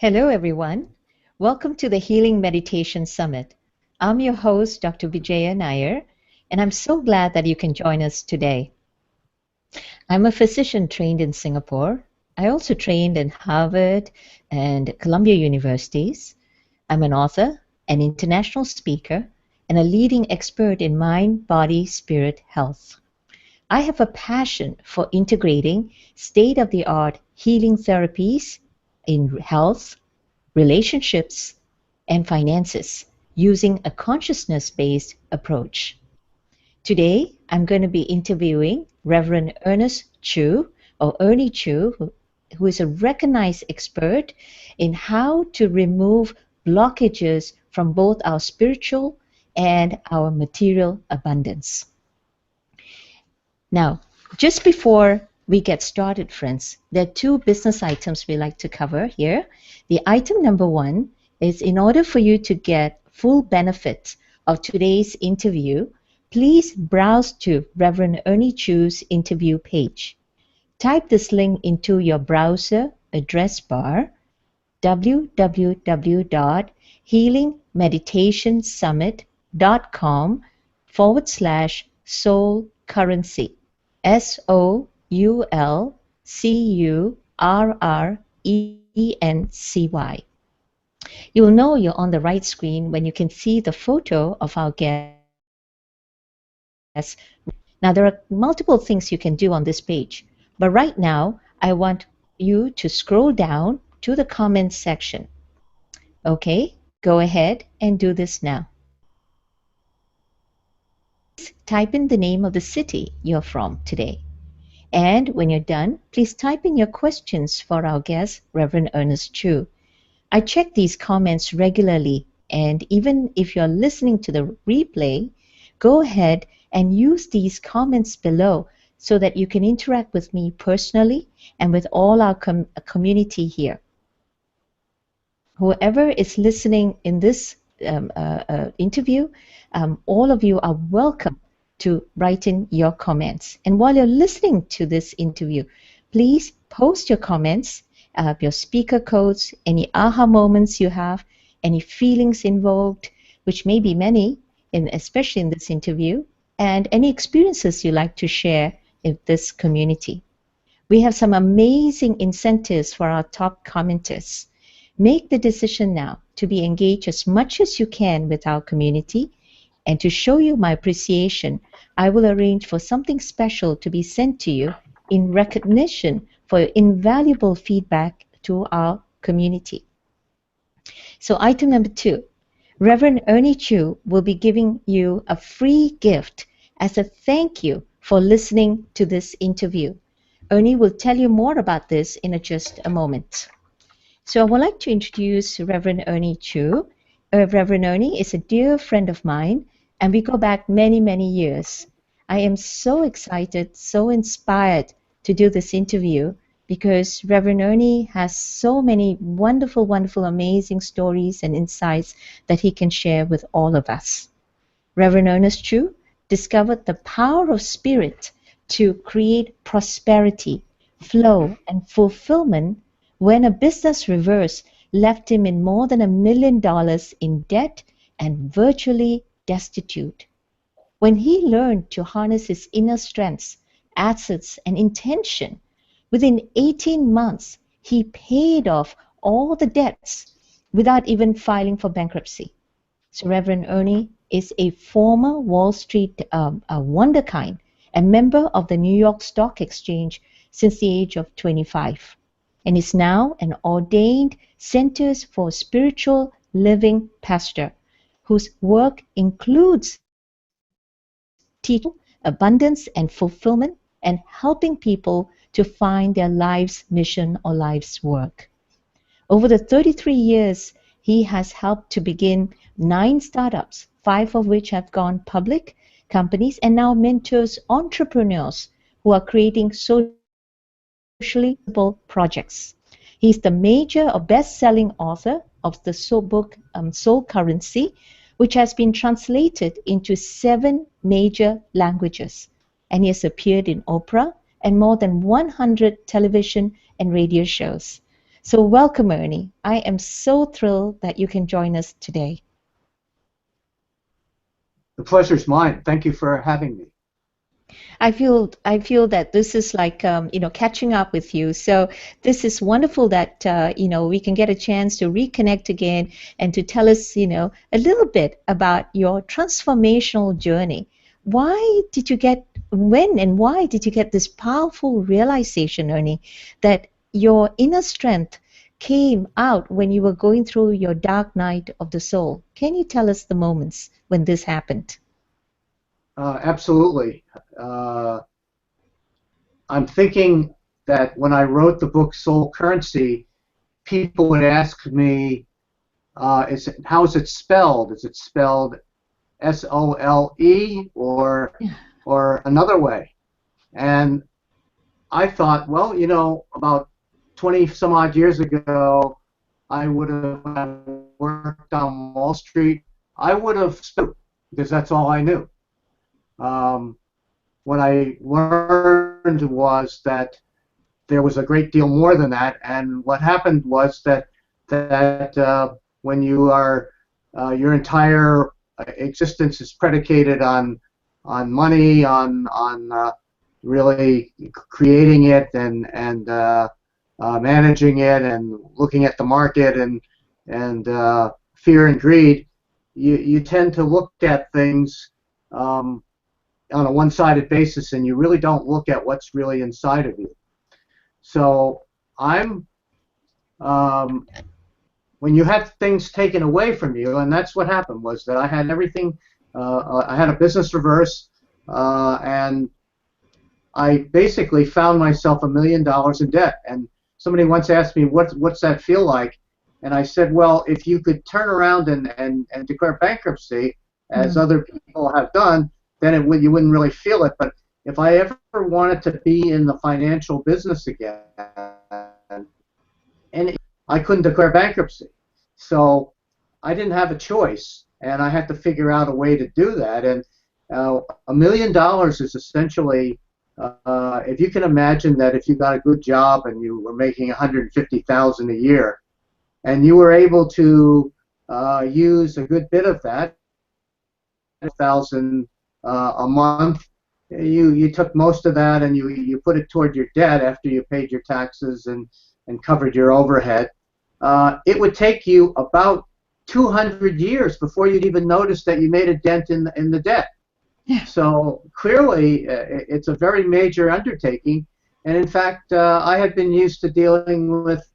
Hello, everyone. Welcome to the Healing Meditation Summit. I'm your host, Dr. Vijaya Nair, and I'm so glad that you can join us today. I'm a physician trained in Singapore. I also trained in Harvard and Columbia universities. I'm an author, an international speaker, and a leading expert in mind, body, spirit, health. I have a passion for integrating state-of-the-art healing therapies in health, relationships, and finances using a consciousness-based approach. Today, I'm going to be interviewing Reverend Ernest Chu, or Ernie Chu, who is a recognized expert in how to remove blockages from both our spiritual and our material abundance. Now, just before we get started, friends, there are two business items we like to cover here. The item number one is, in order for you to get full benefits of today's interview, please browse to Reverend Ernie Chu's interview page. Type this link into your browser address bar, www.healingmeditationsummit.com/soul currency. SOULCURRENCY. You'll know you're on the right screen when you can see the photo of our guest. Now, there are multiple things you can do on this page, but right now I want you to scroll down to the comments section. Okay, go ahead and do this now. Type in the name of the city you're from today. And when you're done, please type in your questions for our guest, Reverend Ernest Chu. I check these comments regularly, and even if you're listening to the replay, go ahead and use these comments below so that you can interact with me personally and with all our community here. Whoever is listening in this interview, all of you are welcome to write in your comments. And while you're listening to this interview, please post your comments, your speaker codes, any aha moments you have, any feelings invoked, which may be many, especially in this interview, and any experiences you like to share in this community. We have some amazing incentives for our top commenters. Make the decision now to be engaged as much as you can with our community, and to show you my appreciation, I will arrange for something special to be sent to you in recognition for your invaluable feedback to our community. So item number two, Reverend Ernie Chu will be giving you a free gift as a thank you for listening to this interview. Ernie will tell you more about this in just a moment. So I would like to introduce Reverend Ernie Chu. Reverend Ernie is a dear friend of mine, and we go back many, many years. I am so excited, so inspired to do this interview because Reverend Ernie has so many wonderful, wonderful, amazing stories and insights that he can share with all of us. Reverend Ernest Chu discovered the power of spirit to create prosperity, flow, and fulfillment when a business reverse left him in more than $1 million in debt and virtually destitute. When he learned to harness his inner strengths, assets, and intention, within 18 months, he paid off all the debts without even filing for bankruptcy. So Reverend Ernie is a former Wall Street wunderkind, a member of the New York Stock Exchange since the age of 25, and is now an ordained Centers for Spiritual Living pastor, whose work includes teaching abundance and fulfillment and helping people to find their life's mission or life's work. Over the 33 years, he has helped to begin 9 startups, 5 of which have gone public companies, and now mentors entrepreneurs who are creating socially valuable projects. He's the major or best-selling author of the book Soul Currency, which has been translated into 7 major languages. And he has appeared in Oprah and more than 100 television and radio shows. So welcome, Ernie. I am so thrilled that you can join us today. The pleasure's mine. Thank you for having me. I feel that this is like catching up with you. So this is wonderful that we can get a chance to reconnect again and to tell us a little bit about your transformational journey. When and why did you get this powerful realization, Ernie, that your inner strength came out when you were going through your dark night of the soul? Can you tell us the moments when this happened? Absolutely. I'm thinking that when I wrote the book Soul Currency, people would ask me, how is it spelled? Is it spelled SOLE or another way? And I thought, well, about 20 some odd years ago, I would have worked on Wall Street. I would have spelled because that's all I knew. What I learned was that there was a great deal more than that, and what happened was that when you are your entire existence is predicated on money, on really creating it and managing it and looking at the market and fear and greed, you tend to look at things on a one-sided basis, and you really don't look at what's really inside of you. So when you have things taken away from you, and that's what happened, was that I had everything. I had a business reverse, and I basically found myself $1 million in debt. And somebody once asked me, what's that feel like? And I said, well, if you could turn around and declare bankruptcy, as other people have done, then you wouldn't really feel it. But if I ever wanted to be in the financial business again, and I couldn't declare bankruptcy, so I didn't have a choice, and I had to figure out a way to do that. And $1 million is essentially, if you can imagine that if you got a good job and you were making $150,000 a year, and you were able to use a good bit of that, $1,000 a month, you took most of that and you put it toward your debt after you paid your taxes and covered your overhead. It would take you about 200 years before you'd even notice that you made a dent in the debt. So clearly, it's a very major undertaking. And in fact, I had been used to dealing with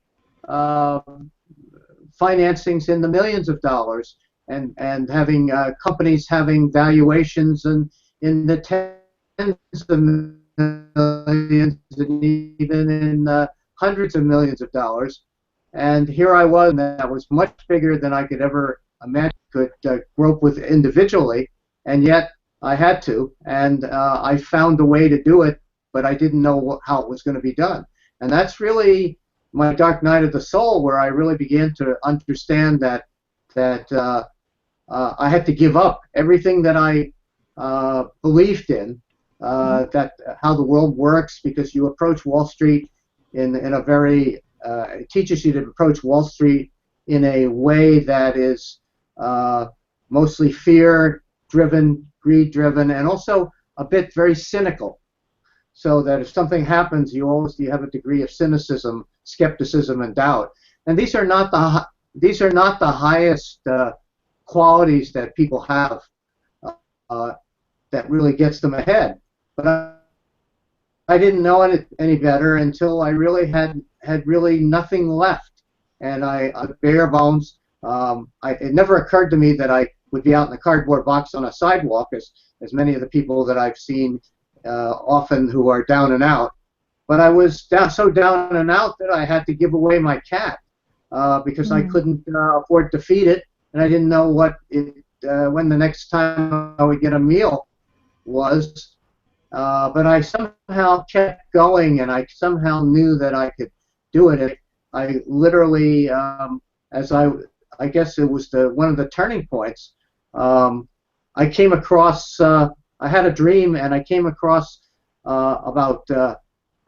financings in the millions of dollars and having companies having valuations in the tens of millions and even in hundreds of millions of dollars. And here I was, and that was much bigger than I could ever imagine could grope with individually, and yet I had to, and I found a way to do it, but I didn't know how it was going to be done. And that's really my dark night of the soul, where I really began to understand that I had to give up everything that I believed in, that how the world works, because you approach Wall Street in a very it teaches you to approach Wall Street in a way that is mostly fear-driven, greed-driven, and also a bit very cynical. So that if something happens, you have a degree of cynicism, skepticism, and doubt. And these are not the highest qualities that people have that really gets them ahead. But I didn't know any better until I really had really nothing left, and I bare bones. It never occurred to me that I would be out in a cardboard box on a sidewalk, as many of the people that I've seen often who are down and out. But I was so down and out that I had to give away my cat because I couldn't afford to feed it, and I didn't know when the next time I would get a meal was. But I somehow kept going, and I somehow knew that I could do it. And I literally, I guess it was one of the turning points. I came across, I had a dream, and I came across about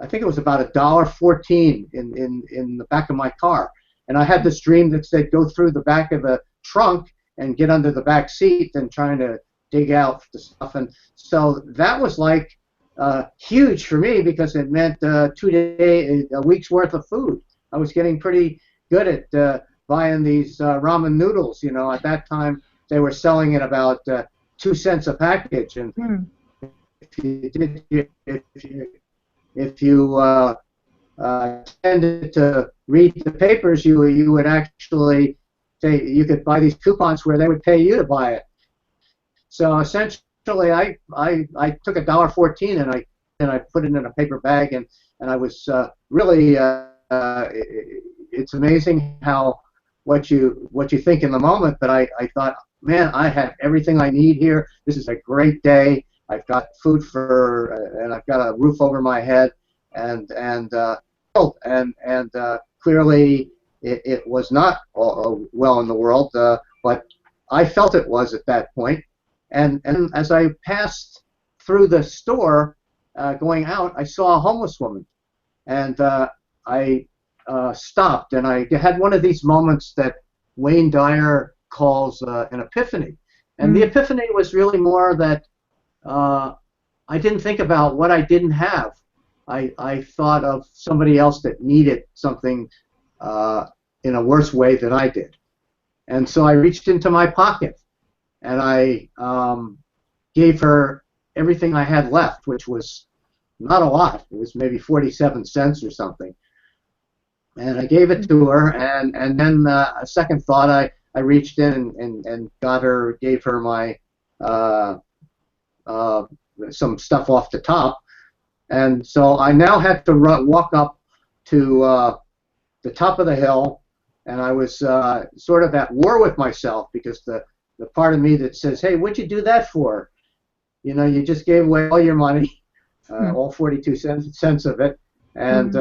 I think it was about $1.14 in the back of my car. And I had this dream that said go through the back of the trunk and get under the back seat and trying to dig out the stuff. And so that was like huge for me because it meant a week's worth of food. I was getting pretty good at buying these ramen noodles. At that time they were selling at about 2 cents a package, and if you tended to read the papers, you would actually say you could buy these coupons where they would pay you to buy it. So essentially, I took $1.14 and I put it in a paper bag, and I was really it's amazing how what you think in the moment. But I thought, man, I have everything I need here. This is a great day. I've got food and I've got a roof over my head, and clearly it was not all well in the world, but I felt it was at that point. And as I passed through the store going out, I saw a homeless woman, and I stopped, and I had one of these moments that Wayne Dyer calls an epiphany. And the epiphany was really more that I didn't think about what I didn't have. I thought of somebody else that needed something in a worse way than I did. And so I reached into my pocket and I gave her everything I had left, which was not a lot. It was maybe 47 cents or something. And I gave it to her, and then a second thought, I reached in and gave her my some stuff off the top. And so I now had to walk up to the top of the hill, and I was sort of at war with myself because the part of me that says, hey, what'd you do that for? You just gave away all your money, all 42 cents of it, and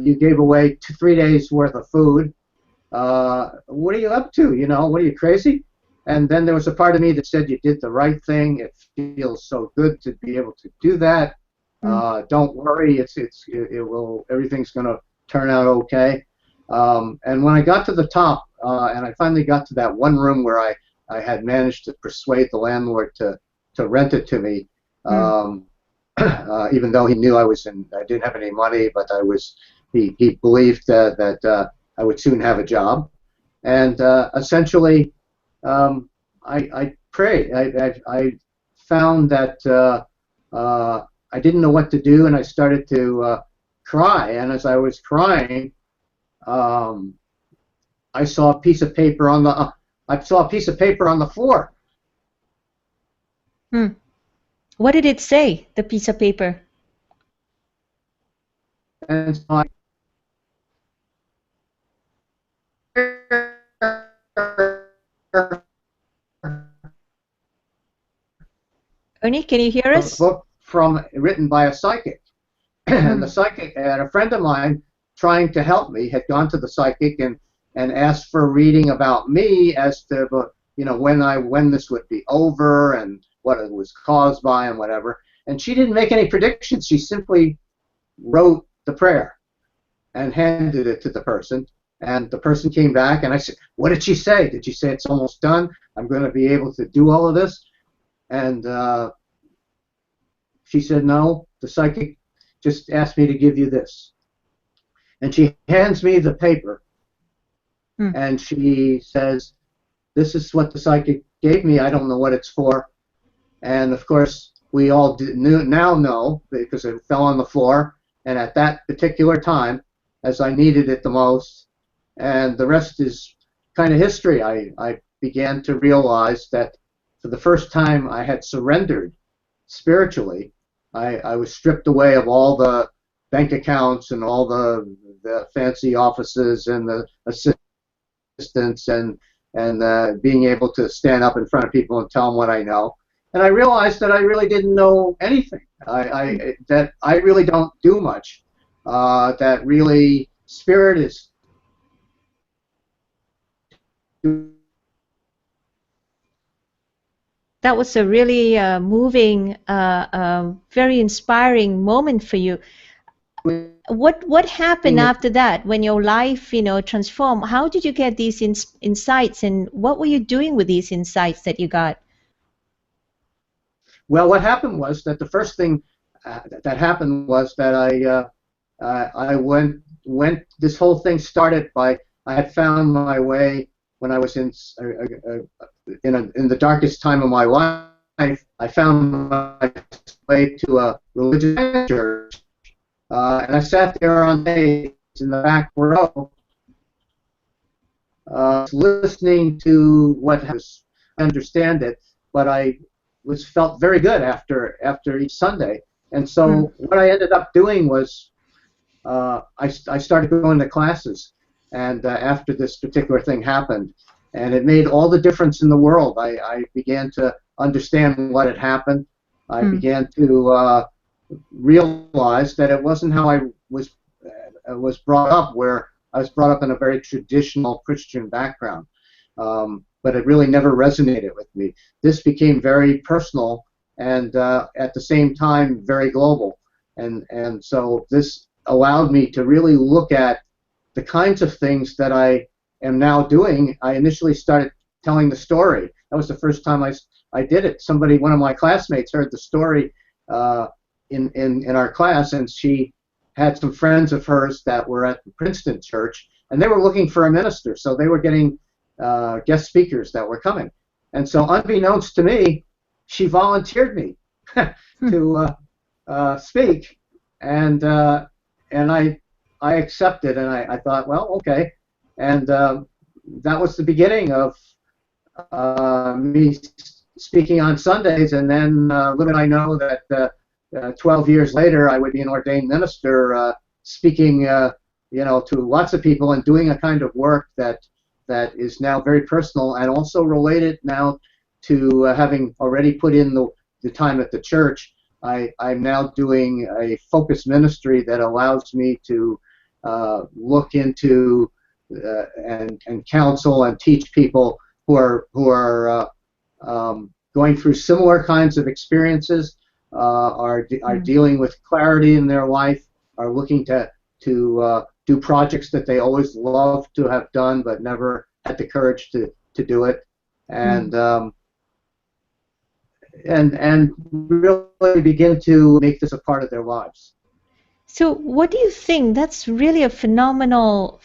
you gave away 3 days worth of food. What are you up to? What are you, crazy? And then there was a part of me that said you did the right thing. It feels so good to be able to do that. Don't worry, everything's going to turn out okay. And when I got to the top, and I finally got to that one room where I had managed to persuade the landlord to rent it to me, even though he knew I didn't have any money, but he believed that I would soon have a job. And essentially, I prayed. I found that I didn't know what to do, and I started to cry. And as I was crying, I saw a piece of paper on the floor. What did it say, the piece of paper? And so Ernie, can you hear us? A book written by a psychic. And the psychic, and a friend of mine trying to help me had gone to the psychic and asked for a reading about me as to when this would be over and what it was caused by and whatever. And she didn't make any predictions. She simply wrote the prayer and handed it to the person. And the person came back, and I said, what did she say? Did she say it's almost done? I'm going to be able to do all of this? And she said, no, the psychic just asked me to give you this. And she hands me the paper, and she says, this is what the psychic gave me. I don't know what it's for. And, of course, we all now know because it fell on the floor, and at that particular time, as I needed it the most, and the rest is kind of history. I began to realize that for the first time I had surrendered spiritually. I was stripped away of all the bank accounts and all the fancy offices and the assistants and being able to stand up in front of people and tell them what I know. And I realized that I really didn't know anything. That I really don't do much. That really spirit is. That was a really moving, very inspiring moment for you. What happened after that when your life, transformed? How did you get these insights, and what were you doing with these insights that you got? Well, what happened was that the first thing that happened was that I went. This whole thing started by I had found my way when I was in the darkest time of my life. I found my way to a religious church, and I sat there on days in the back row, listening to what was. I understand it, but I felt very good after each Sunday. And so what I ended up doing was I started going to classes, and after this particular thing happened, and it made all the difference in the world. I began to understand what had happened. I began to realize that it wasn't how I was brought up, where I was brought up in a very traditional Christian background. But it really never resonated with me. This became very personal and at the same time very global. And so this allowed me to really look at the kinds of things that I am now doing. I initially started telling the story. That was the first time I did it. One of my classmates heard the story in our class, and she had some friends of hers that were at the Princeton church, and they were looking for a minister, so they were getting guest speakers that were coming. And so unbeknownst to me, she volunteered me to speak, and I accepted, and I thought, well, okay. And that was the beginning of me speaking on Sundays, and then little did I know that 12 years later I would be an ordained minister, speaking to lots of people and doing a kind of work that is now very personal and also related now to having already put in the time at the church. I'm now doing a focused ministry that allows me to look into and counsel and teach people who are going through similar kinds of experiences, are dealing with clarity in their life, are looking to do projects that they always loved to have done but never had the courage to do it, and really begin to make this a part of their lives. So what do you think? That's really a phenomenal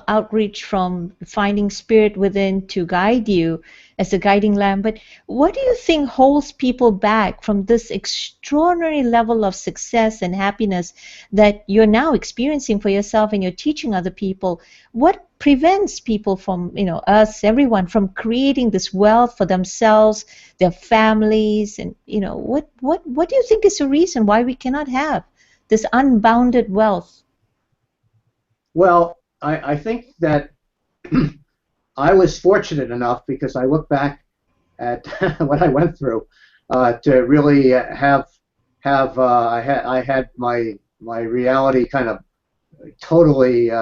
outreach from finding spirit within to guide you as a guiding lamp. But what do you think holds people back from this extraordinary level of success and happiness that you're now experiencing for yourself and you're teaching other people? What prevents people from, us, everyone, from creating this wealth for themselves, their families, and what do you think is the reason why we cannot have this unbounded wealth? Well, I think that I was fortunate enough, because I look back at what I went through, to really I had my reality kind of totally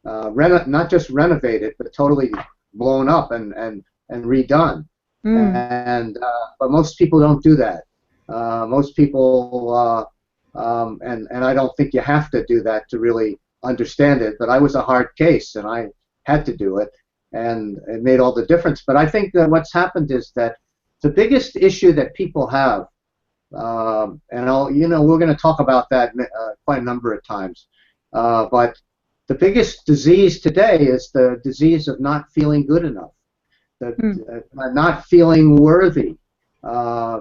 not just renovated, but totally blown up and redone. But most people don't do that. Most people and I don't think you have to do that to really understand it, but I was a hard case and I had to do it, and it made all the difference. But I think that what's happened is that the biggest issue that people have, and we're going to talk about that quite a number of times, but the biggest disease today is the disease of not feeling good enough, not feeling worthy,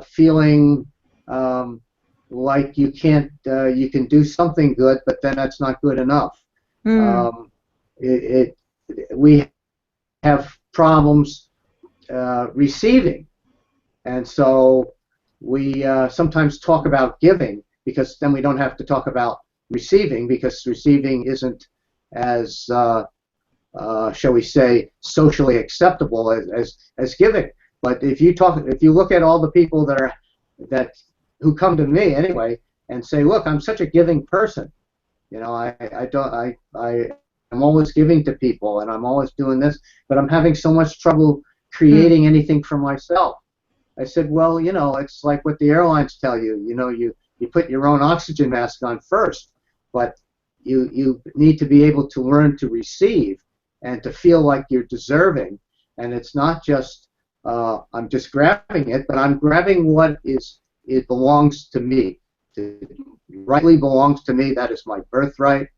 feeling like you can't, you can do something good, but then that's not good enough. We have problems receiving, and so we sometimes talk about giving, because then we don't have to talk about receiving, because receiving isn't as shall we say, socially acceptable as giving. But if you look at all the people who come to me anyway and say, look, I'm such a giving person, I'm always giving to people and I'm always doing this, but I'm having so much trouble creating anything for myself. I said, well, it's like what the airlines tell you. You put your own oxygen mask on first, but you need to be able to learn to receive and to feel like you're deserving. And it's not just I'm just grabbing it, but I'm grabbing what it belongs to me. It rightly belongs to me. That is my birthright,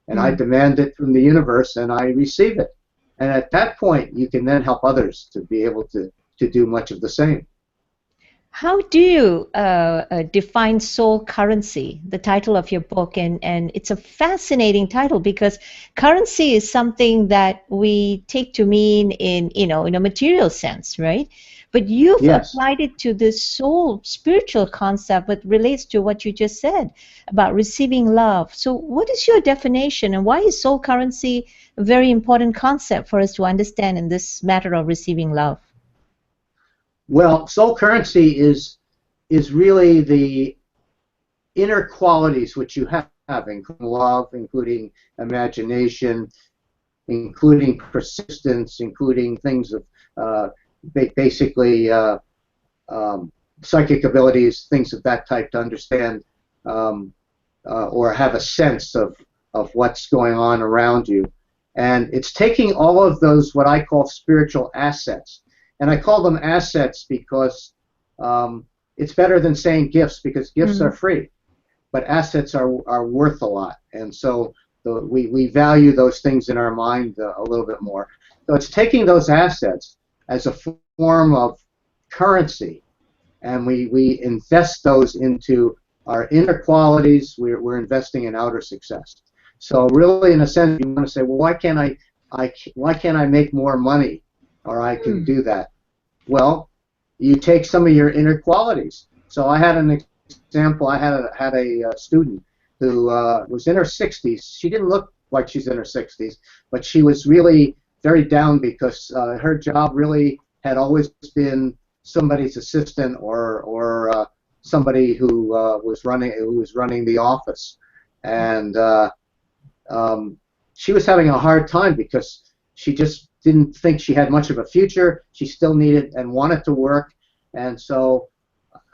and I demand it from the universe, and I receive it. And at that point, you can then help others to be able to do much of the same. How do you define soul currency, the title of your book? And it's a fascinating title because currency is something that we take to mean in a material sense, right? But you've Yes. applied it to this soul spiritual concept that relates to what you just said about receiving love. So what is your definition, and why is soul currency a very important concept for us to understand in this matter of receiving love? Well, soul currency is really the inner qualities which you have, including love, including imagination, including persistence, including things of basically psychic abilities, things of that type, to understand or have a sense of what's going on around you. And it's taking all of those, what I call spiritual assets. And I call them assets because it's better than saying gifts, because gifts are free, but assets are worth a lot. And so we value those things in our mind a little bit more. So it's taking those assets as a form of currency, and we invest those into our inner qualities. We're investing in outer success. So really, in a sense, you want to say, well, why can't I make more money, or I can do that? Well, you take some of your inner qualities. So I had an example. I had a student who was in her 60s. She didn't look like she's in her 60s, but she was really very down because her job really had always been somebody's assistant or somebody who was running the office, and she was having a hard time because she just didn't think she had much of a future. She still needed and wanted to work, and so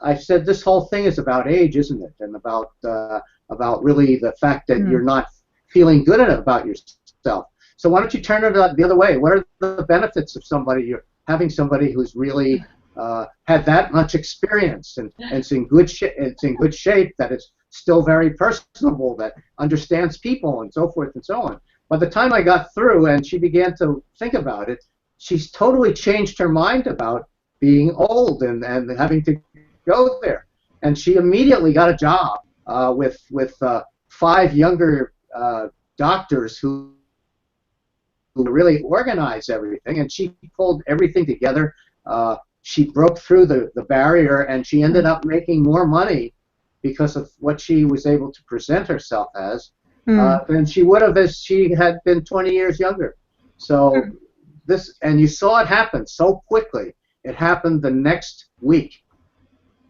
I said, this whole thing is about age, isn't it? And about really the fact that you're not feeling good about yourself. So why don't you turn it the other way? What are the benefits of you're having somebody who's really had that much experience, and it's in good shape, that it's still very personable, that understands people, and so forth and so on. By the time I got through and she began to think about it, she's totally changed her mind about being old and having to go there. And she immediately got a job with 5 younger doctors who really organize everything, and she pulled everything together. She broke through the barrier, and she ended up making more money because of what she was able to present herself as than she would have if she had been 20 years younger. So and you saw it happen so quickly. It happened the next week,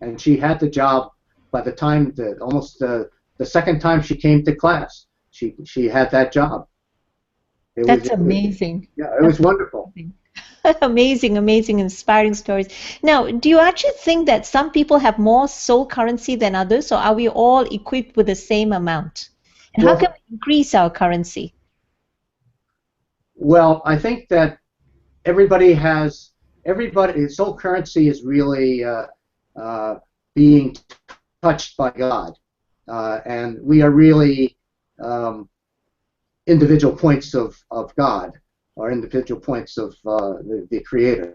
and she had the job by the time almost the second time she came to class. She had that job. That's amazing. It was wonderful. Amazing, inspiring stories. Now, do you actually think that some people have more soul currency than others, or are we all equipped with the same amount? And how can we increase our currency? Well, I think that soul currency is really being touched by God, and we are really individual points of God, or individual points of the Creator.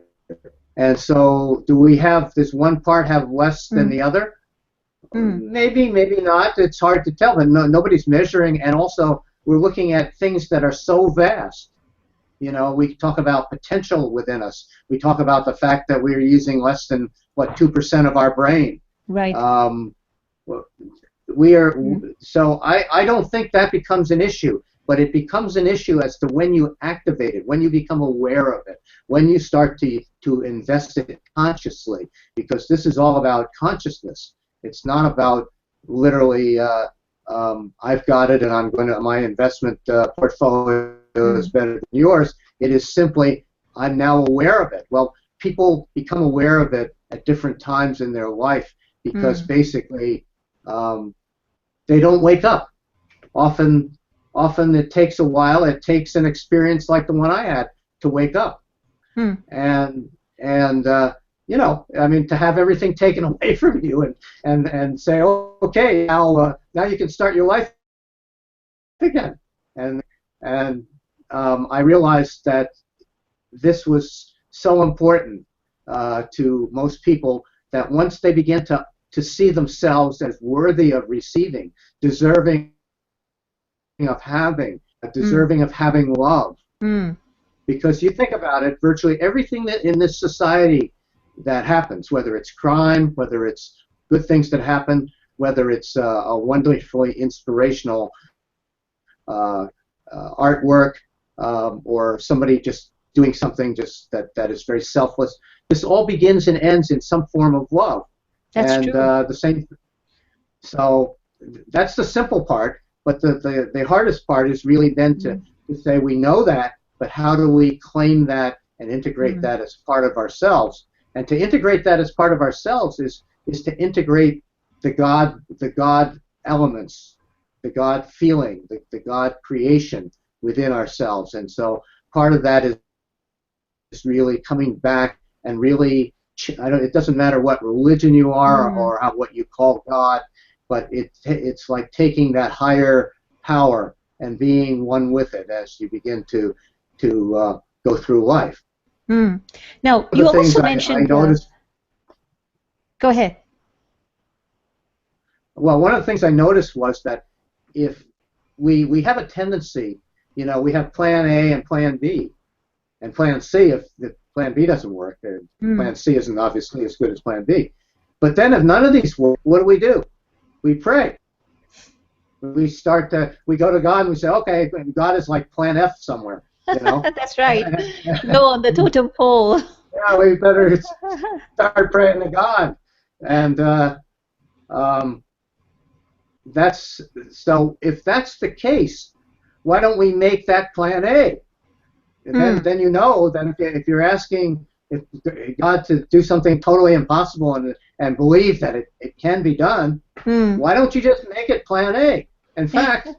And so, do we have this one part have less than the other? Maybe, maybe not. It's hard to tell, but nobody's measuring. And also, we're looking at things that are so vast. You know, we talk about potential within us. We talk about the fact that we're using less than 2% of our brain. Right. We are. So I don't think that becomes an issue. But it becomes an issue as to when you activate it, when you become aware of it, when you start to invest it consciously, because this is all about consciousness. It's not about literally I've got it and my investment portfolio is better than yours. It is simply I'm now aware of it. Well, people become aware of it at different times in their life because basically they don't wake up. often it takes a while. It takes an experience like the one I had to wake up. And you know, I mean, to have everything taken away from you and say, oh, okay, now you can start your life again. And I realized that this was so important to most people, that once they begin to see themselves as worthy of receiving, deserving of having, deserving of having love. Because you think about it, virtually everything that in this society that happens, whether it's crime, whether it's good things that happen, whether it's a wonderfully inspirational artwork, or somebody just doing something just that is very selfless, this all begins and ends in some form of love. That's true. The same. So that's the simple part, but the hardest part is really then to say we know that, but how do we claim that and integrate that as part of ourselves? And to integrate that as part of ourselves is to integrate the God elements, the God feeling, the God creation within ourselves. And so part of that is really coming back and really, it doesn't matter what religion you are or what you call God, but it's like taking that higher power and being one with it as you begin to go through life. Now, you also mentioned. I noticed, go ahead. Well, one of the things I noticed was that if we have a tendency, you know, we have plan A and plan B, and plan C, if plan B doesn't work, plan C isn't obviously as good as plan B. But then if none of these work, what do? We pray. We go to God and we say, okay, God is like plan F somewhere, you know. That's right. Low on the totem pole. Yeah, we better start praying to God. And so if that's the case, why don't we make that plan A? And then you know that if you're asking God to do something totally impossible and believe that it can be done, why don't you just make it plan A? In fact,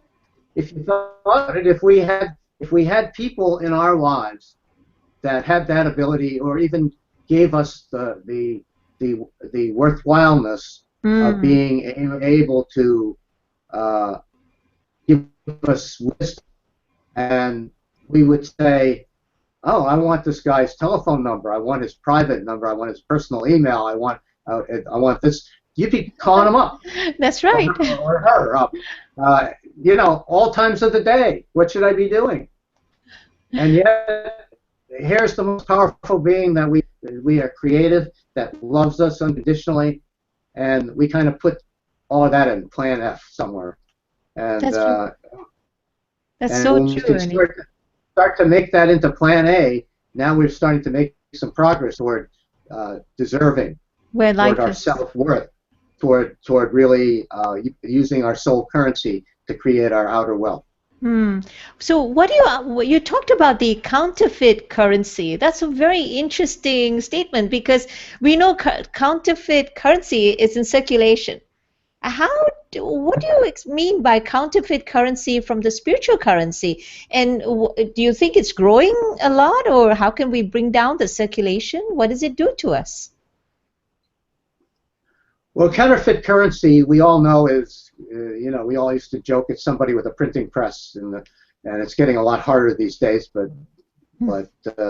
if you thought about it, if we had people in our lives that had that ability, or even gave us the worthwhileness of being able to give us wisdom, and we would say, oh, I want this guy's telephone number, I want his private number, I want his personal email, I want this. You'd be calling him up. That's right. Or her up. You know, all times of the day. What should I be doing? And yet, here's the most powerful being that we are creative, that loves us unconditionally, and we kind of put all of that in plan F somewhere. And that's true. That's so true, Ernie. Start to make that into plan A. Now we're starting to make some progress toward deserving, toward our self-worth, toward really using our soul currency to create our outer wealth. So what you talked about the counterfeit currency. That's a very interesting statement, because we know counterfeit currency is in circulation. What do you mean by counterfeit currency from the spiritual currency? And do you think it's growing a lot, or how can we bring down the circulation? What does it do to us? Well, counterfeit currency, we all know is, you know, we all used to joke it's somebody with a printing press, and it's getting a lot harder these days, but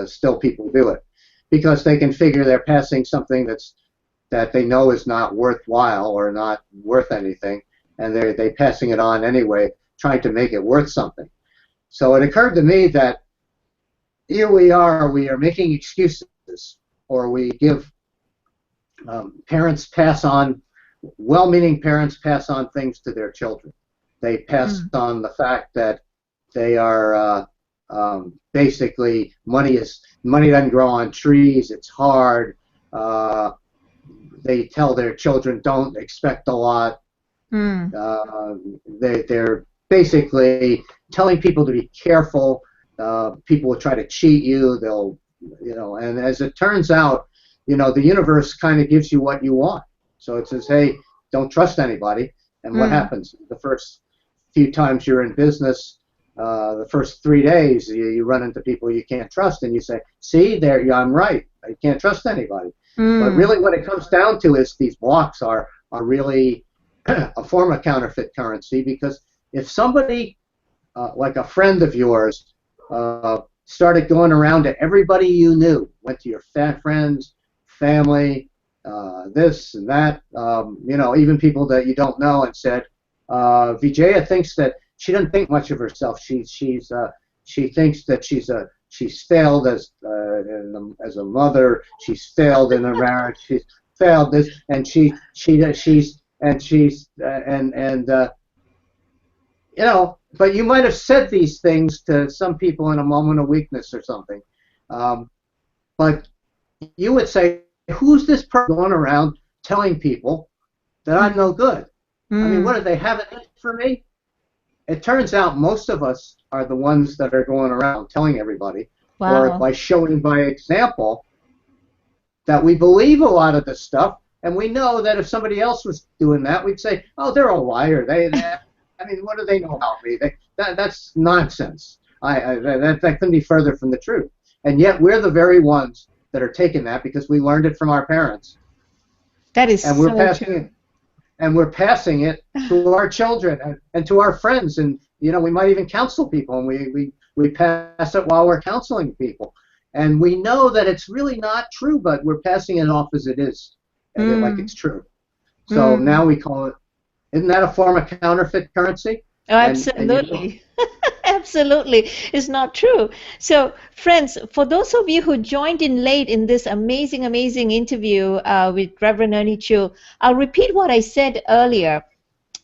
still people do it because they can figure they're passing something that they know is not worthwhile or not worth anything, and they're passing it on anyway, trying to make it worth something. So it occurred to me that here we are making excuses, or we give well-meaning parents pass on things to their children. They pass on the fact that they are basically money doesn't grow on trees. It's hard. They tell their children don't expect a lot. They're basically telling people to be careful. People will try to cheat you. They'll, you know, and as it turns out, you know, the universe kind of gives you what you want. So it says, hey, don't trust anybody. And what happens? The first few times you're in business, the first 3 days you run into people you can't trust, and you say, see, there, yeah, I'm right. I can't trust anybody. But really what it comes down to is these blocks are really a form of counterfeit currency, because if somebody, like a friend of yours, started going around to everybody you knew, went to your friends, family, this and that, even people that you don't know, and said, Vijaya thinks that she doesn't think much of herself. She thinks that she's failed as a mother. She's failed in her marriage. She's failed this, and But you might have said these things to some people in a moment of weakness or something. But you would say, who's this person going around telling people that I'm no good? I mean, what do they have it in for me? It turns out most of us are the ones that are going around telling everybody, or by showing by example, that we believe a lot of this stuff, and we know that if somebody else was doing that, we'd say, oh, they're a liar. I mean, what do they know about me? That's nonsense. That couldn't be further from the truth. And yet we're the very ones that are taking that because we learned it from our parents. That is and we're passing it, and we're passing it to our children and to our friends. And we might even counsel people, and we pass it while we're counseling people. And we know that it's really not true, but we're passing it off as it is, like it's true. So now we call it. Isn't that a form of counterfeit currency? Oh, absolutely. Absolutely. It's not true. So, friends, for those of you who joined in late in this amazing, amazing interview with Reverend Ernie Chu, I'll repeat what I said earlier.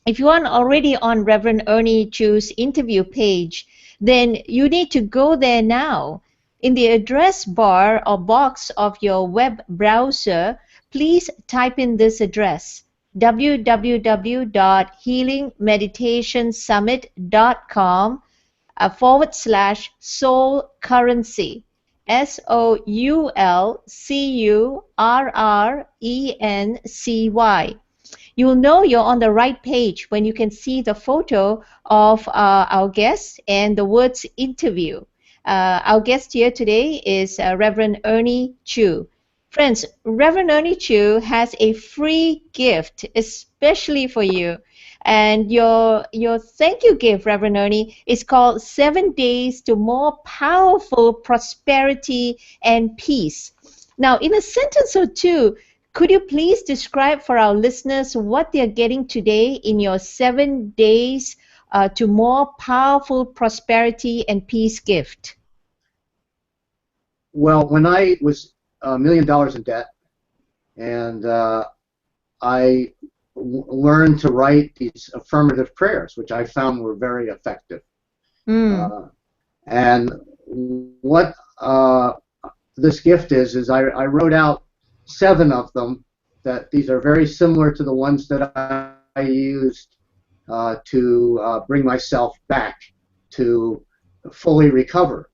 If you aren't already on Reverend Ernie Chu's interview page, then you need to go there now. In the address bar or box of your web browser, please type in this address: www.healingmeditationsummit.com /soul currency, SOULCURRENCY. You'll know you're on the right page when you can see the photo of our guest and the words interview. Our guest here today is Reverend Ernie Chu. Friends, Reverend Ernie Chu has a free gift especially for you. And your thank you gift, Reverend Ernie, is called 7 Days to More Powerful Prosperity and Peace. Now, in a sentence or two, could you please describe for our listeners what they're getting today in your 7 days to more powerful prosperity and peace gift? Well, when I was $1 million in debt, and I learned to write these affirmative prayers, which I found were very effective. And what this gift is I wrote out 7 of them. That these are very similar to the ones that I used to bring myself back to fully recover.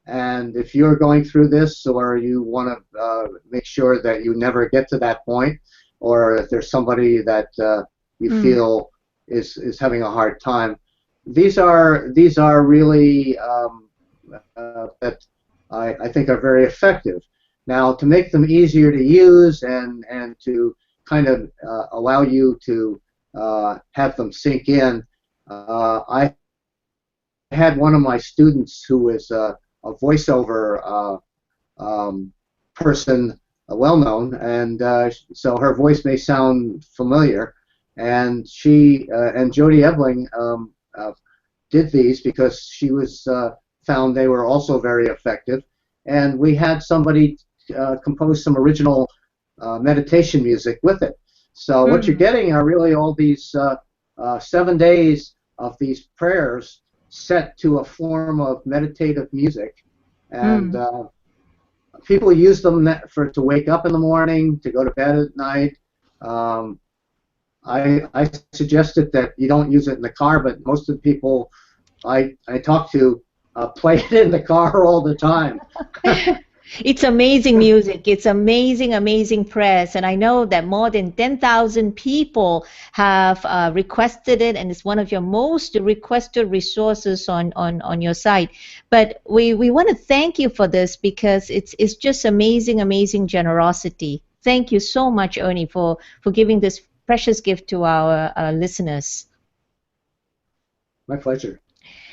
And if you're going through this, or you want to make sure that you never get to that point, or if there's somebody that you feel is having a hard time, these are really that I think are very effective. Now, to make them easier to use and to kind of allow you to have them sink in, I had one of my students who is a voiceover person, well-known, and so her voice may sound familiar. And she and Jody Ebling did these because she was found they were also very effective. And we had somebody compose some original meditation music with it. So what you're getting are really all these 7 days of these prayers set to a form of meditative music, and people use them to wake up in the morning, to go to bed at night. I suggested that you don't use it in the car, but most of the people I talk to play it in the car all the time. It's amazing music. It's amazing, amazing prayers. And I know that more than 10,000 people have requested it, and it's one of your most requested resources on your site. But we want to thank you for this because it's just amazing, amazing generosity. Thank you so much, Ernie, for giving this precious gift to our listeners. My pleasure.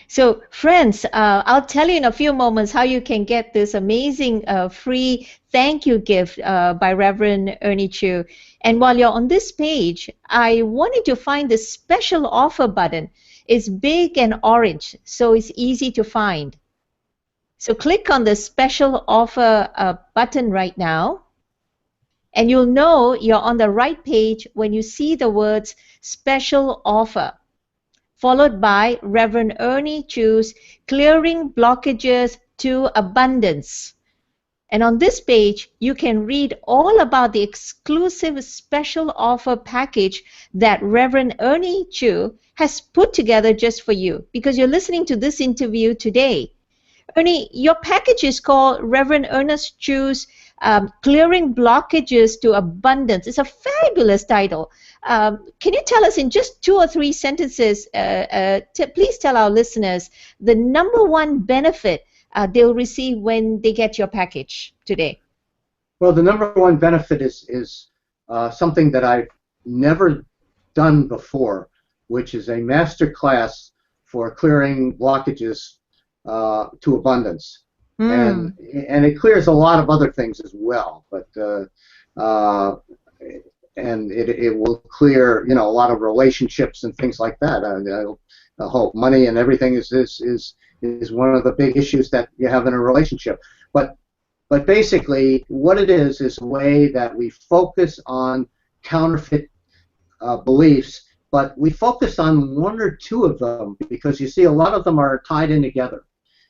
So, friends, I'll tell you in a few moments how you can get this amazing free thank you gift by Reverend Ernie Chu. And while you're on this page, I wanted to find the special offer button. It's big and orange, so it's easy to find. So click on the special offer button right now, and you'll know you're on the right page when you see the words special offer, followed by Reverend Ernie Chu's Clearing Blockages to Abundance. And on this page, you can read all about the exclusive special offer package that Reverend Ernie Chu has put together just for you, because you're listening to this interview today. Ernie, your package is called Reverend Ernest Chu's Clearing Blockages to Abundance. It's a fabulous title. Can you tell us in just 2 or 3 sentences, please tell our listeners the number one benefit they'll receive when they get your package today? Well, the number one benefit is something that I've never done before, which is a master class for clearing blockages to abundance. And it clears a lot of other things as well, but and it will clear, you know, a lot of relationships and things like that. I hope money and everything is one of the big issues that you have in a relationship. But basically, what it is a way that we focus on counterfeit beliefs, but we focus on 1 or 2 of them, because you see a lot of them are tied in together.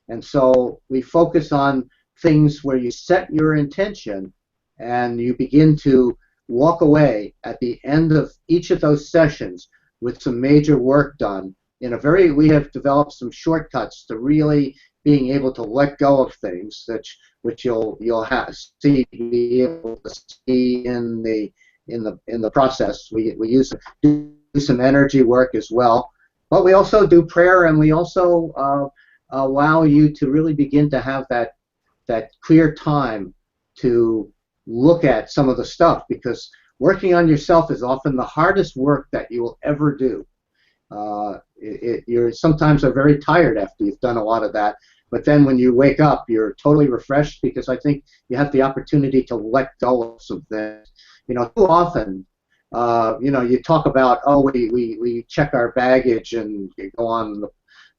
And so we focus on things where you set your intention and you begin to walk away at the end of each of those sessions with some major work done. We have developed some shortcuts to really being able to let go of things, which you'll be able to see in the process. We do some energy work as well, but we also do prayer, and we also allow you to really begin to have that clear time to look at some of the stuff, because working on yourself is often the hardest work that you will ever do. You sometimes are very tired after you've done a lot of that, but then when you wake up, you're totally refreshed, because I think you have the opportunity to let go of some things. You know, too often, you know, you talk about, oh, we check our baggage and go on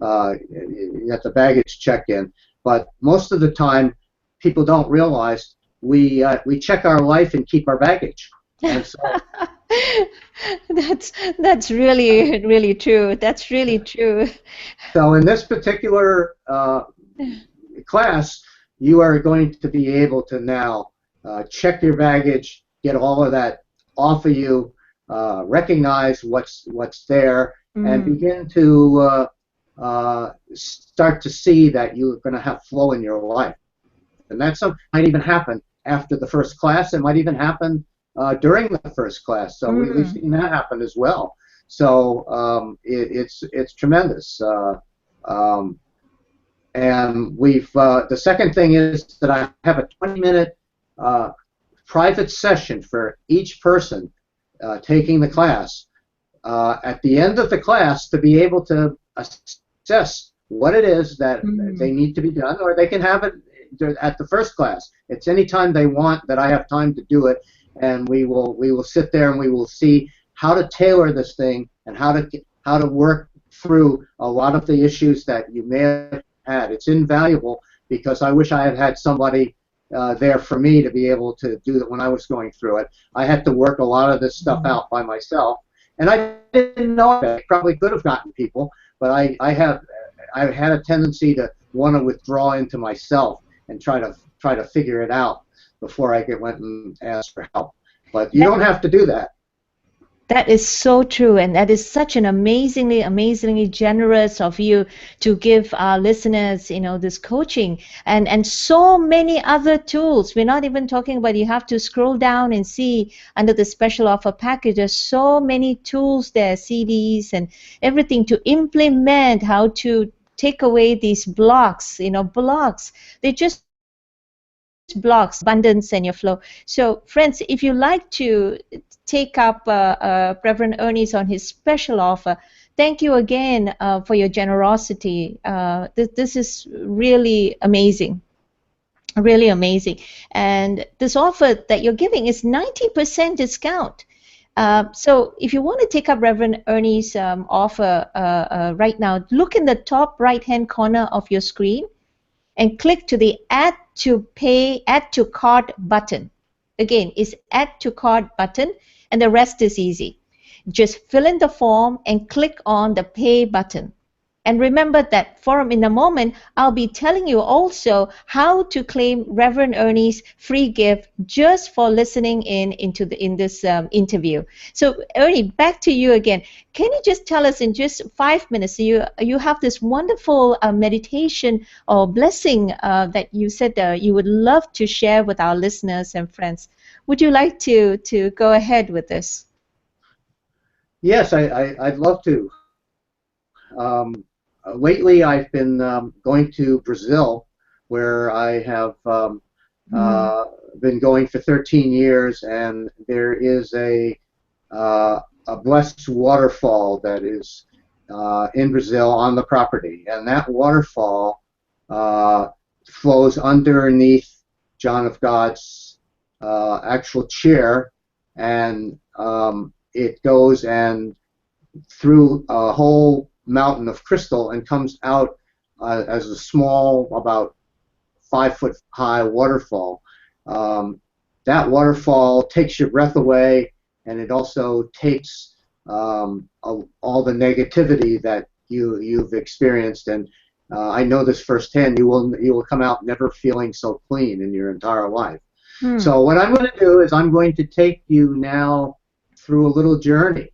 you got the baggage check-in, but most of the time people don't realize we check our life and keep our baggage. And so, that's really, really true. That's really true. So in this particular class, you are going to be able to now check your baggage, get all of that off of you, recognize what's there, and begin to start to see that you're going to have flow in your life. And that might even happen after the first class. It might even happen during the first class. So we've seen that happen as well. So it's tremendous. And the second thing is that I have a 20-minute private session for each person taking the class. At the end of the class, to be able to assess what it is that they need to be done, or they can have it at the first class. It's any time they want that I have time to do it, and we will sit there and we will see how to tailor this thing and how to work through a lot of the issues that you may have had. It's invaluable, because I wish I had had somebody there for me to be able to do that when I was going through it. I had to work a lot of this stuff out by myself, and I didn't know that. I probably could have gotten people, but I had a tendency to want to withdraw into myself and try to figure it out before I went and asked for help. But you don't have to do that. That is so true, and that is such an amazingly generous of you to give our listeners, this coaching and so many other tools. We're not even talking about, you have to scroll down and see under the special offer package. There's so many tools there, CDs and everything to implement how to take away these blocks. Blocks. They just blocks abundance and your flow. So friends, if you like to take up Reverend Ernie's on his special offer, thank you again for your generosity. This is really amazing. Really amazing. And this offer that you're giving is 90% discount. So if you want to take up Reverend Ernie's offer right now, look in the top right-hand corner of your screen and click to the add to cart button. Again, it's add to cart button, and the rest is easy. Just fill in the form and click on the pay button. And remember that forum in a moment, I'll be telling you also how to claim Reverend Ernie's free gift just for listening in this interview. So Ernie, back to you again. Can you just tell us in just 5 minutes, you have this wonderful meditation or blessing that you said you would love to share with our listeners and friends. Would you like to go ahead with this? Yes, I'd love to. Lately, I've been going to Brazil, where I have been going for 13 years, and there is a blessed waterfall that is in Brazil on the property, and that waterfall flows underneath John of God's actual chair, and it goes and through a whole mountain of crystal and comes out as a small, about 5 foot high waterfall. That waterfall takes your breath away, and it also takes all the negativity that you've experienced. And I know this firsthand. You will come out never feeling so clean in your entire life. So what I'm going to do is I'm going to take you now through a little journey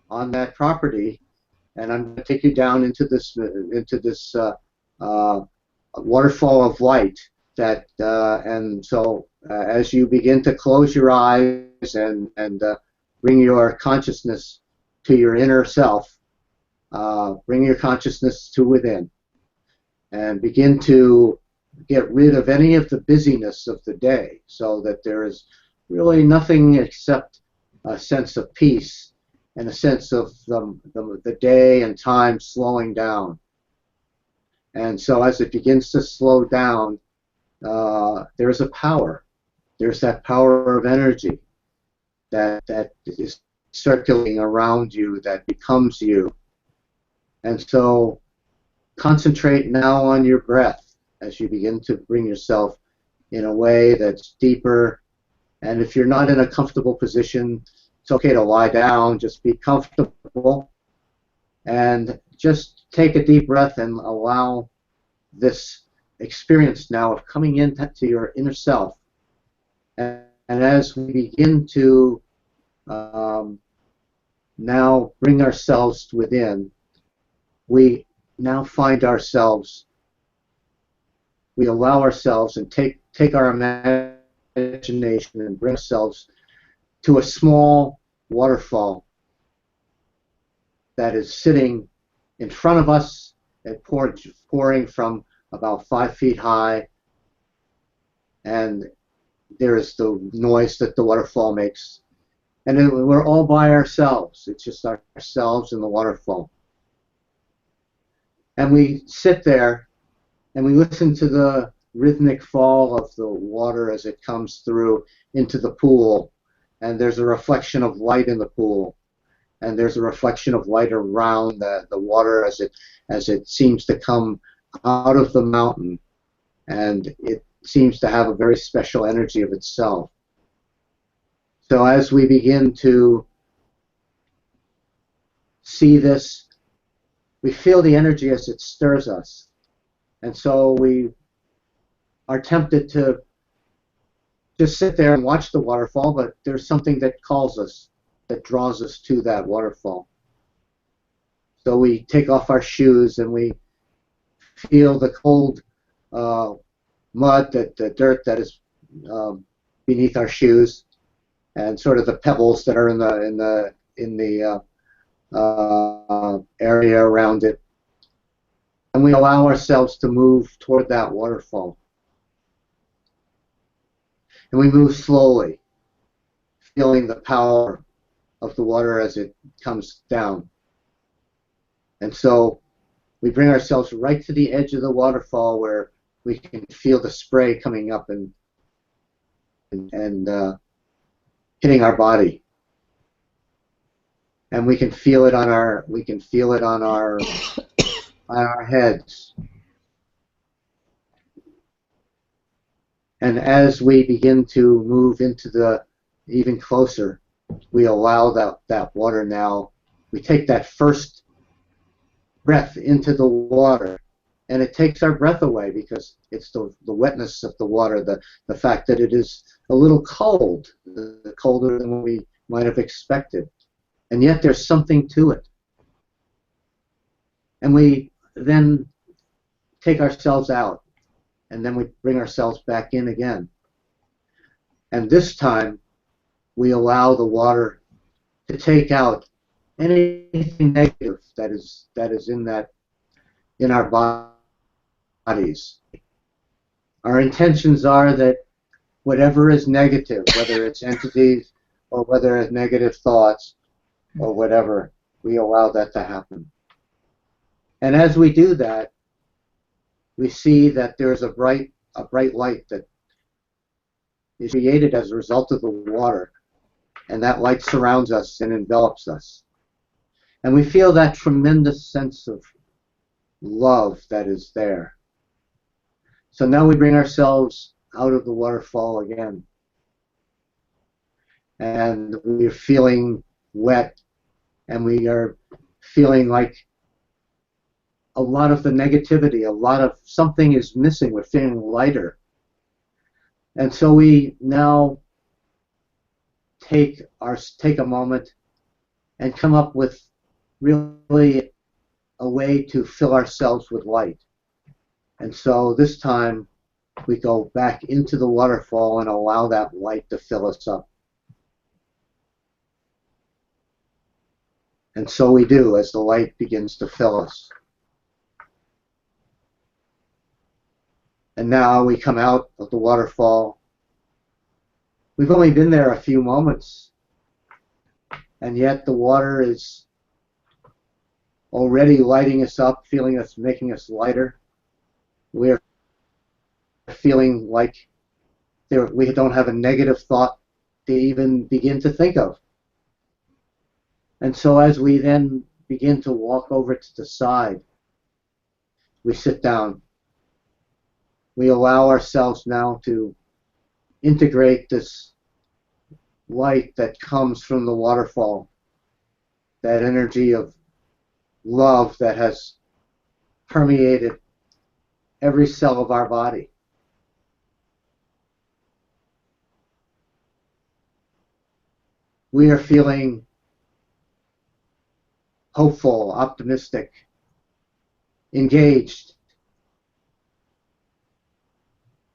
on that property, and I'm going to take you down into this waterfall of light. And so as you begin to close your eyes and bring your consciousness to your inner self, bring your consciousness to within, and begin to get rid of any of the busyness of the day, so that there is really nothing except a sense of peace and a sense of the day and time slowing down. And so as it begins to slow down, there's a power. There's that power of energy that is circulating around you, that becomes you. And so concentrate now on your breath as you begin to bring yourself in a way that's deeper. And if you're not in a comfortable position, it's okay to lie down. Just be comfortable and just take a deep breath and allow this experience now of coming into your inner self. And as we begin to now bring ourselves within, we now find ourselves, we allow ourselves and take our imagination and bring ourselves to a small waterfall that is sitting in front of us and pouring from about 5 feet high, and there is the noise that the waterfall makes, and we're all by ourselves. It's just ourselves and the waterfall, and we sit there and we listen to the rhythmic fall of the water as it comes through into the pool. And there's a reflection of light in the pool, and there's a reflection of light around the water as it seems to come out of the mountain, and it seems to have a very special energy of itself. So as we begin to see this, we feel the energy as it stirs us, and so we are tempted to just sit there and watch the waterfall, but there's something that calls us that draws us to that waterfall. So we take off our shoes and we feel the cold mud, the dirt that is beneath our shoes, and sort of the pebbles that are in the area around it. And we allow ourselves to move toward that waterfall. And we move slowly, feeling the power of the water as it comes down. And so we bring ourselves right to the edge of the waterfall where we can feel the spray coming up and hitting our body. And we can feel it on our on our heads. And as we begin to move into the even closer, we allow that water now. We take that first breath into the water, and it takes our breath away because it's the wetness of the water, the fact that it is a little cold, colder than we might have expected. And yet there's something to it. And we then take ourselves out, and then we bring ourselves back in again. And this time, we allow the water to take out anything negative that is in our bodies. Our intentions are that whatever is negative, whether it's entities or whether it's negative thoughts or whatever, we allow that to happen. And as we do that, we see that there's a bright light that is created as a result of the water, and that light surrounds us and envelops us. And we feel that tremendous sense of love that is there. So now we bring ourselves out of the waterfall again. And we're feeling wet, and we are feeling like a lot of the negativity, a lot of something is missing. We're feeling lighter. And so we now take a moment and come up with really a way to fill ourselves with light. And so this time we go back into the waterfall and allow that light to fill us up. And so we do as the light begins to fill us. And now we come out of the waterfall. We've only been there a few moments, and yet the water is already lighting us up, making us lighter. We're feeling like we don't have a negative thought to even begin to think of. And so as we then begin to walk over to the side, we sit down. We allow ourselves now to integrate this light that comes from the waterfall, that energy of love that has permeated every cell of our body. We are feeling hopeful, optimistic, engaged,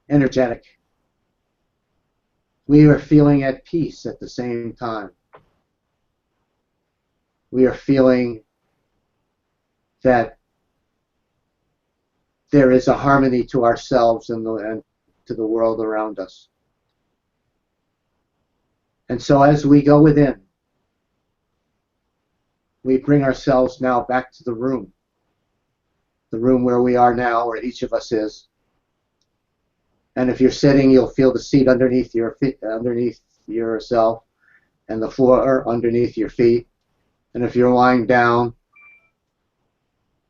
energetic. We are feeling at peace at the same time. We are feeling that there is a harmony to ourselves and to the world around us. And so as we go within, we bring ourselves now back to the room where we are now, where each of us is. And if you're sitting, you'll feel the seat underneath your feet, underneath yourself, and the floor underneath your feet. And if you're lying down,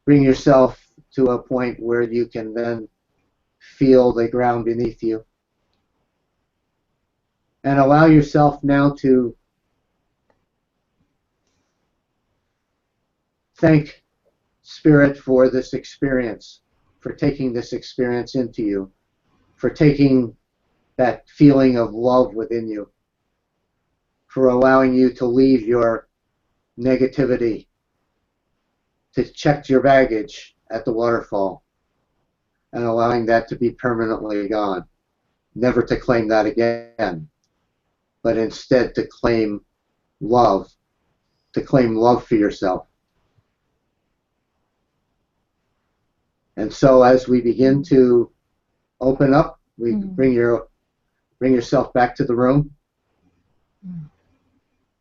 bring yourself to a point where you can then feel the ground beneath you. And allow yourself now to thank Spirit for this experience, for taking this experience into you, for taking that feeling of love within you, for allowing you to leave your negativity, to check your baggage at the waterfall, and allowing that to be permanently gone. Never to claim that again, but instead to claim love for yourself. And so as we begin to open up, we bring yourself back to the room.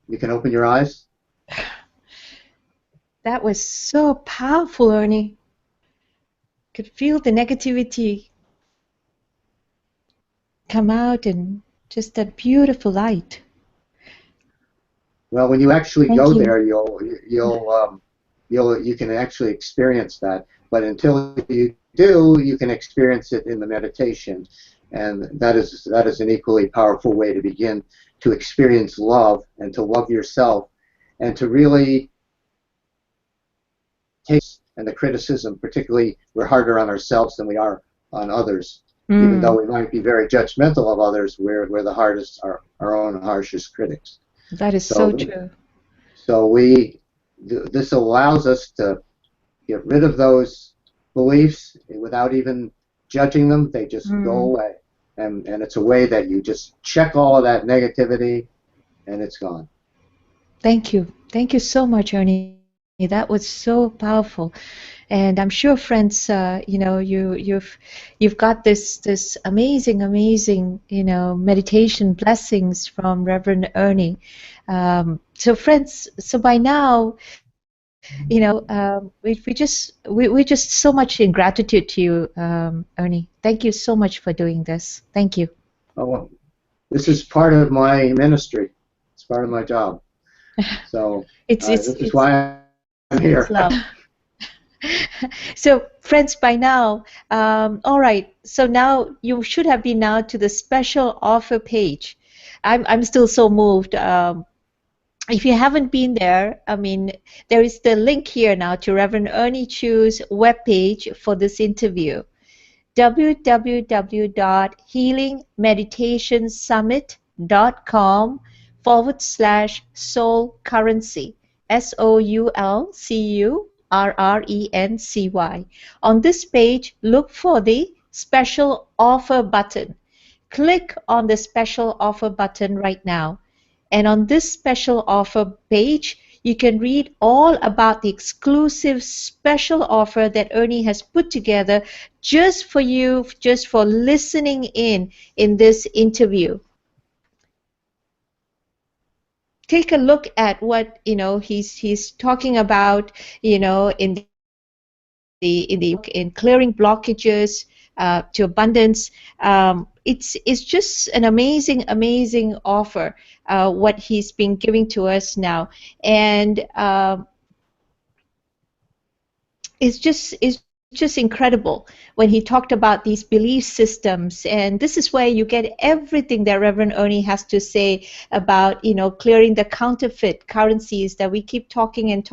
You can open your eyes. That was so powerful, Ernie. Could feel the negativity come out and just that beautiful light. Well, when you actually Thank go you. there, you can actually experience that. But until you do, you can experience it in the meditation, and that is an equally powerful way to begin to experience love and to love yourself, and to really take and the criticism. Particularly, we're harder on ourselves than we are on others. Even though we might be very judgmental of others, we're the hardest, our own harshest critics. That is so true. So this allows us to get rid of those beliefs without even judging them. They just go away. And it's a way that you just check all of that negativity, and it's gone. Thank you. Thank you so much, Ernie. That was so powerful. And I'm sure, friends, you've got this amazing, meditation blessings from Reverend Ernie. So, friends, so by now, we're just so much in gratitude to you, Ernie. Thank you so much for doing this. Thank you. Oh, well, this is part of my ministry. It's part of my job. So this is why I'm here. It's love. So, friends, by now, all right. So now you should have been now to the special offer page. I'm still so moved. If you haven't been there, I mean, there is the link here now to Reverend Ernie Chu's webpage for this interview. www.healingmeditationsummit.com/soul currency. SOULCURRENCY. On this page, look for the special offer button. Click on the special offer button right now. And on this special offer page, you can read all about the exclusive special offer that Ernie has put together just for you, just for listening in this interview. Take a look at what he's talking about, in clearing blockages to abundance. It's just an amazing offer, what he's been giving to us now, and it's just incredible when he talked about these belief systems. And this is where you get everything that Reverend Ernie has to say about clearing the counterfeit currencies that we keep talking on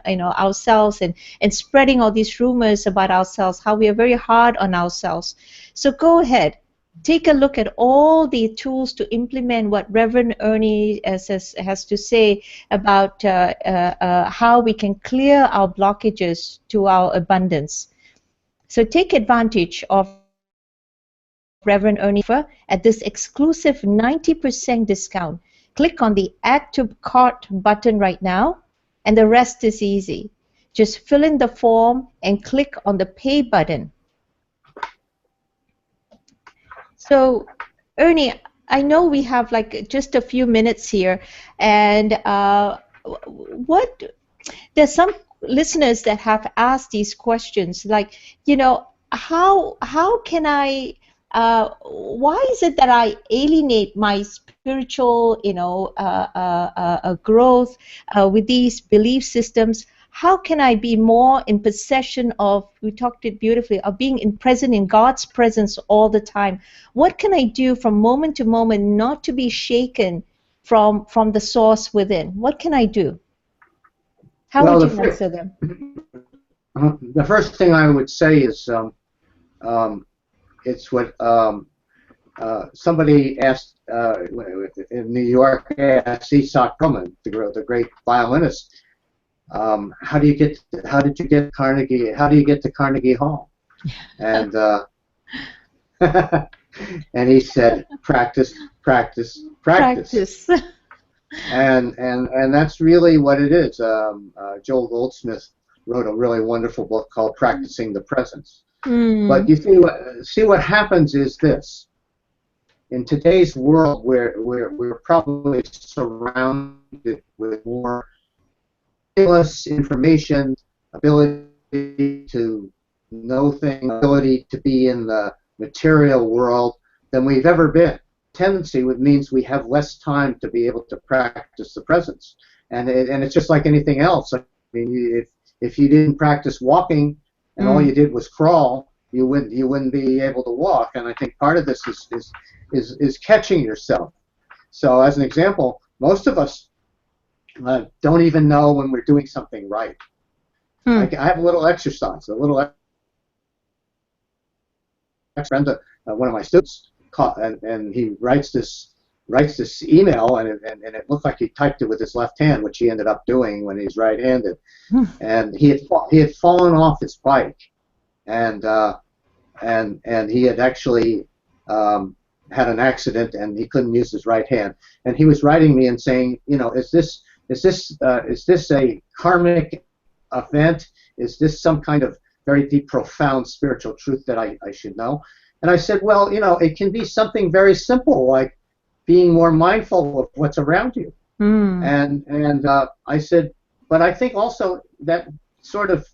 ourselves, and spreading all these rumors about ourselves, how we are very hard on ourselves. So go ahead, take a look at all the tools to implement what Reverend Ernie has to say about how we can clear our blockages to our abundance. So take advantage of Reverend Ernie offer at this exclusive 90% discount. Click on the Add to Cart button right now, and the rest is easy. Just fill in the form and click on the Pay button. So, Ernie, I know we have just a few minutes here, and there's some listeners that have asked these questions, how can I, why is it that I alienate my spiritual, growth with these belief systems? How can I be more in possession of, we talked it beautifully, of being present in God's presence all the time? What can I do from moment to moment not to be shaken from the source within? What can I do? How would you answer them? The first thing I would say is it's what somebody asked in New York, asked Isak Perlman, the great violinist, how did you get Carnegie? How do you get to Carnegie Hall? And and he said, practice, practice, practice. Practice. And that's really what it is. Joel Goldsmith wrote a really wonderful book called Practicing the Presence. But you see what happens is this. In today's world, where we're probably surrounded with more stimulus, information, ability to know things, ability to be in the material world than we've ever been. Tendency means we have less time to be able to practice the presence, and it's just like anything else. I mean, if you didn't practice walking and all you did was crawl, you wouldn't be able to walk. And I think part of this is catching yourself. So as an example, most of us don't even know when we're doing something right. I have a little exercise, friend, one of my students, and he writes this email, and it looked like he typed it with his left hand, which he ended up doing when he's right-handed. And he had fallen off his bike, and he had actually had an accident, and he couldn't use his right hand. And he was writing me and saying, is this a karmic event? Is this some kind of very deep, profound spiritual truth that I should know? And I said, well, it can be something very simple, like being more mindful of what's around you. And I said, but I think also that sort of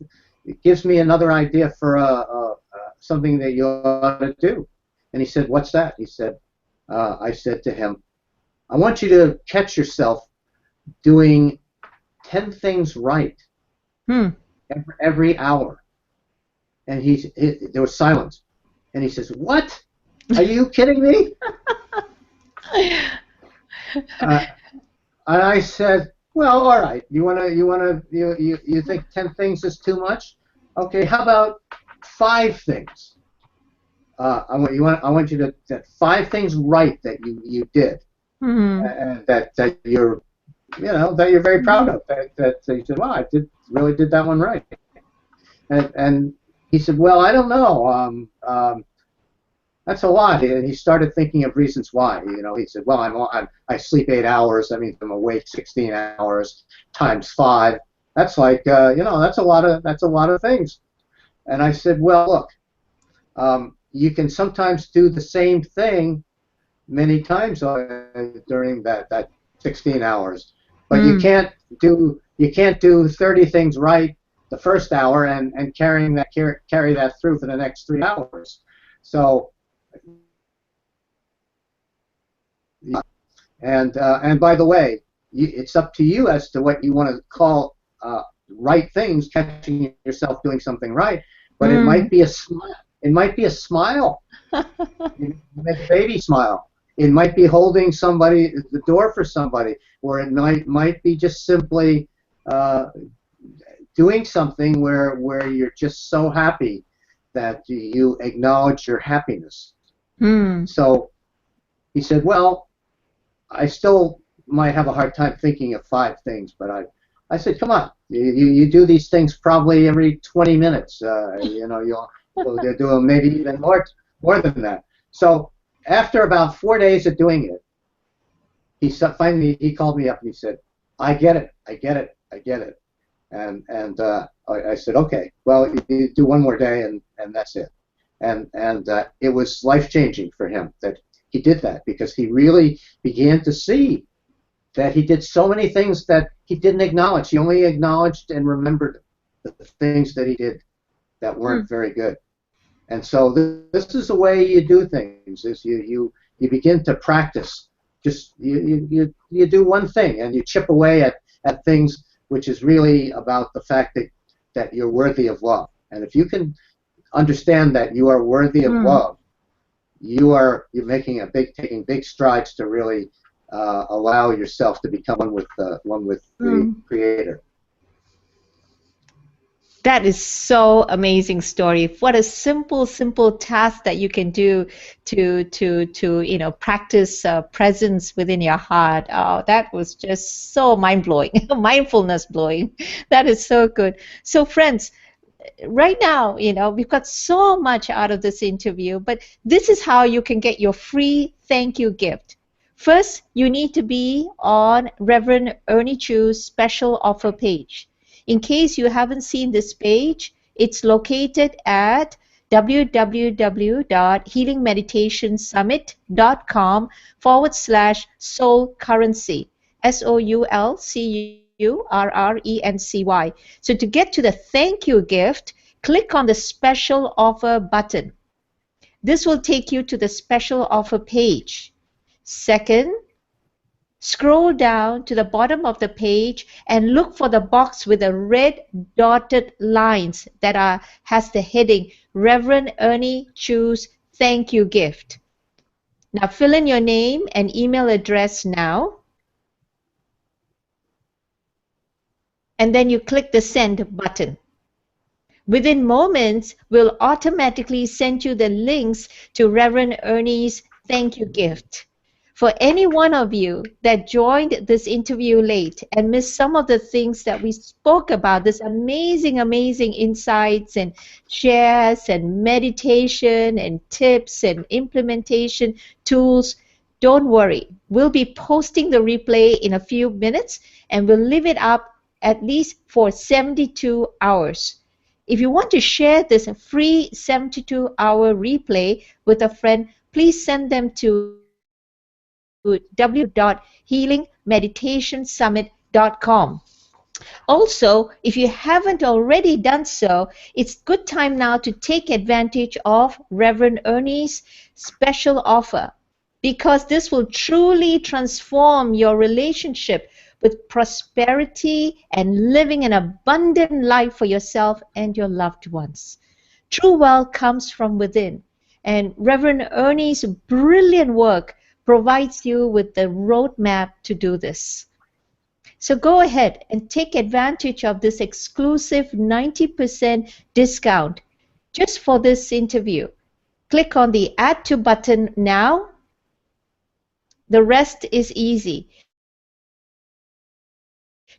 gives me another idea for something that you ought to do. And he said, what's that? He said, I said to him, I want you to catch yourself doing 10 things right every hour. And there was silence. And he says, what? Are you kidding me? And I said, well, all right. You think 10 things is too much? Okay, how about 5 things? I want you to 5 things right that you did, and that you're very proud of. That you said, well, I really did that one right. And he said, well, I don't know. That's a lot. And he started thinking of reasons why. He said, well, I sleep 8 hours. That means I'm awake 16 hours times 5. That's like, that's a lot of things. And I said, well, look, you can sometimes do the same thing many times during that 16 hours, but you can't do 30 things right the first hour and carry that through for the next 3 hours. So, and by the way, it's up to you as to what you want to call right things, catching yourself doing something right. But it might be a smile. It might be a smile. You make a baby smile. It might be holding the door for somebody, or it might be just simply doing something where you're just so happy that you acknowledge your happiness. So he said, well, I still might have a hard time thinking of 5 things, but I said, come on, you do these things probably every 20 minutes. You'll do them maybe even more than that. So after about 4 days of doing it, finally he called me up and he said, I get it. And I said, okay, well, you do 1 more day and that's it. And it was life-changing for him that he did that, because he really began to see that he did so many things that he didn't acknowledge. He only acknowledged and remembered the things that he did that weren't very good. And so this is the way you do things, is you begin to practice. Just you do one thing and you chip away at things, which is really about the fact that you're worthy of love. And if you can understand that you are worthy of love, you're taking big strides to really allow yourself to become one with the Creator. That is so amazing story. What a simple task that you can do to practice presence within your heart. Oh, that was just so mind blowing, mindfulness blowing. That is so good. So, friends, right now, we've got so much out of this interview, but this is how you can get your free thank you gift. First, you need to be on Reverend Ernie Chu's special offer page. In case you haven't seen this page, it's located at www.healingmeditationsummit.com/soul currency. SOULCURRENCY. So to get to the thank you gift, click on the special offer button. This will take you to the special offer page. Second, scroll down to the bottom of the page and look for the box with the red dotted lines that has the heading Reverend Ernie Chu's Thank You Gift. Now fill in your name and email address now. And then you click the send button. Within moments, we'll automatically send you the links to Reverend Ernie's thank you gift. For any one of you that joined this interview late and missed some of the things that we spoke about, this amazing insights and shares and meditation and tips and implementation tools, don't worry. We'll be posting the replay in a few minutes and we'll leave it up at least for 72 hours. If you want to share this free 72-hour replay with a friend, please send them to www.healingmeditationsummit.com. Also, if you haven't already done so, it's good time now to take advantage of Reverend Ernie's special offer, because this will truly transform your relationship with prosperity and living an abundant life for yourself and your loved ones. True wealth comes from within, and Reverend Ernie's brilliant work provides you with the roadmap to do this. So go ahead and take advantage of this exclusive 90% discount just for this interview. Click on the Add to button now. The rest is easy.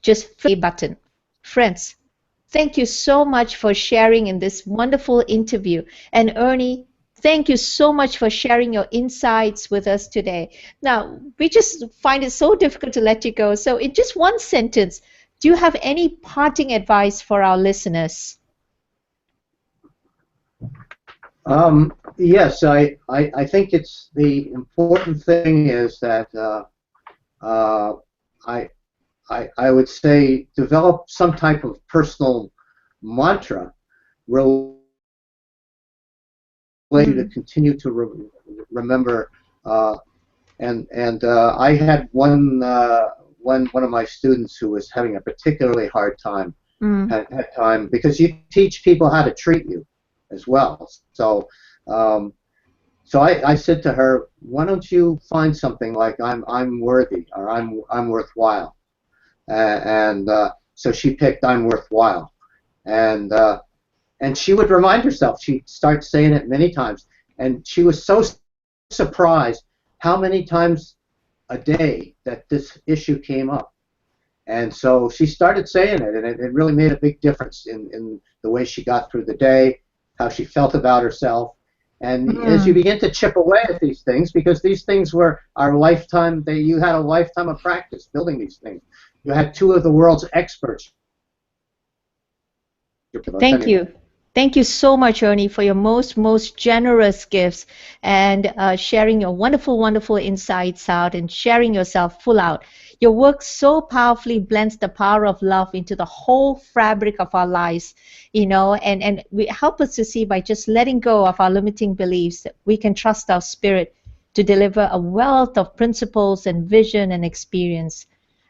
Just click the button. Friends, thank you so much for sharing in this wonderful interview. And Ernie, thank you so much for sharing your insights with us today. Now, we just find it so difficult to let you go. So in just one sentence, do you have any parting advice for our listeners? Yes, I think it's the important thing is that I would say develop some type of personal mantra related to continue to remember. And I had one of my students who was having a particularly hard time at time, because you teach people how to treat you as well. So I said to her, why don't you find something like I'm worthy, or I'm worthwhile. So she picked I'm worthwhile, and she would remind herself. She'd start saying it many times, and she was so surprised how many times a day that this issue came up. And so she started saying it, and it really made a big difference in the way she got through the day, how she felt about herself. And as you begin to chip away at these things, because these things were our lifetime, you had a lifetime of practice building these things. You had two of the world's experts. Thank you. Thank you so much, Ernie, for your most generous gifts and sharing your wonderful insights out and sharing yourself full out. Your work so powerfully blends the power of love into the whole fabric of our lives, and we help us to see by just letting go of our limiting beliefs that we can trust our spirit to deliver a wealth of principles and vision and experience.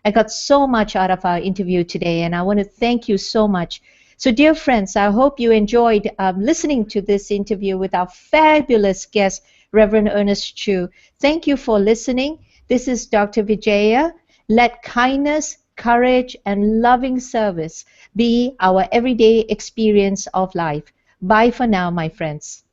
I got so much out of our interview today, and I want to thank you so much. So, dear friends, I hope you enjoyed listening to this interview with our fabulous guest, Reverend Ernest Chu. Thank you for listening. This is Dr. Vijaya. Let kindness, courage, and loving service be our everyday experience of life. Bye for now, my friends.